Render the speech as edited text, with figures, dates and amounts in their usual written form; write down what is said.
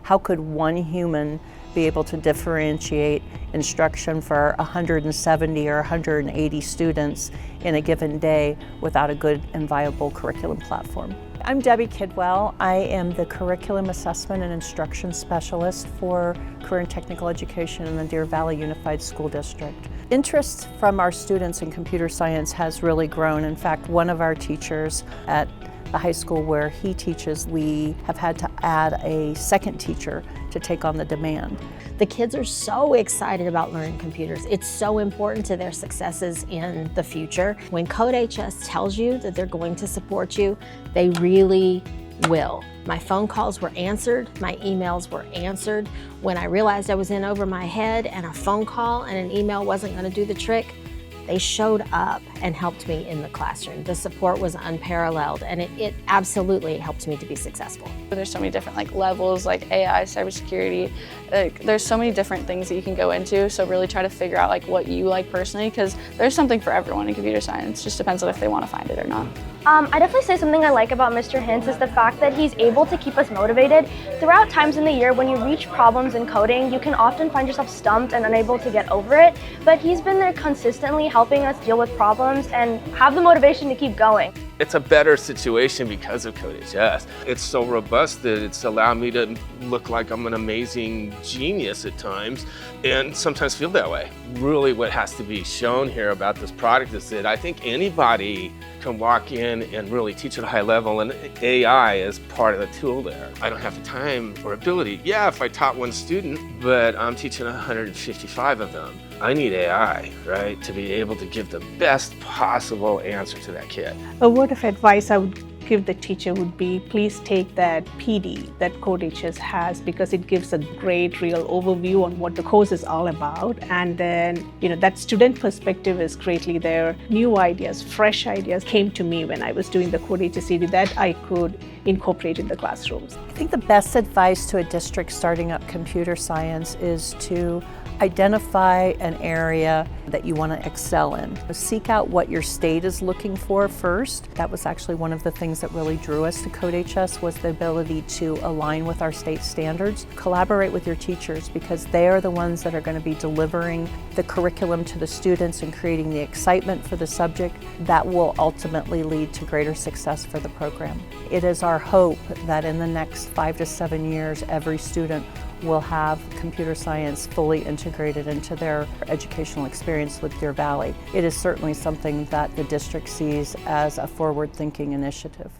how could one human be able to differentiate instruction for 170 or 180 students in a given day without a good and viable curriculum platform. I'm Debbie Kidwell. I am the Curriculum Assessment and Instruction Specialist for Career and Technical Education in the Deer Valley Unified School District. Interest from our students in computer science has really grown. In fact, one of our teachers at the high school where he teaches, we have had to add a second teacher to take on the demand. The kids are so excited about learning computers. It's so important to their successes in the future. When CodeHS tells you that they're going to support you, they really will. My phone calls were answered, my emails were answered. When I realized I was in over my head and a phone call and an email wasn't going to do the trick, they showed up and helped me in the classroom. The support was unparalleled, and it absolutely helped me to be successful. There's so many different levels, like AI, cybersecurity. There's so many different things that you can go into, so really try to figure out what you like personally, because there's something for everyone in computer science. Just depends on if they want to find it or not. I definitely say something I like about Mr. Hintz is the fact that he's able to keep us motivated. Throughout times in the year when you reach problems in coding, you can often find yourself stumped and unable to get over it, but he's been there consistently helping us deal with problems and have the motivation to keep going. It's a better situation because of CodeHS. It's so robust that it's allowed me to look like I'm an amazing genius at times, and sometimes feel that way. Really what has to be shown here about this product is that I think anybody can walk in and really teach at a high level, and AI is part of the tool there. I don't have the time or ability. Yeah, if I taught one student, but I'm teaching 155 of them. I need AI, right, to be able to give the best possible answer to that kid. A word of advice I would give the teacher would be, please take that PD that CodeHS has, because it gives a great real overview on what the course is all about. And then, that student perspective is greatly there. New ideas, fresh ideas came to me when I was doing the CodeHS CD that I could incorporate in the classrooms. I think the best advice to a district starting up computer science is to identify an area that you want to excel in. Seek out what your state is looking for first. That was actually one of the things that really drew us to CodeHS, was the ability to align with our state standards. Collaborate with your teachers, because they are the ones that are going to be delivering the curriculum to the students and creating the excitement for the subject that will ultimately lead to greater success for the program. It is our hope that in the next 5 to 7 years, every student will have computer science fully integrated into their educational experience with Deer Valley. It is certainly something that the district sees as a forward-thinking initiative.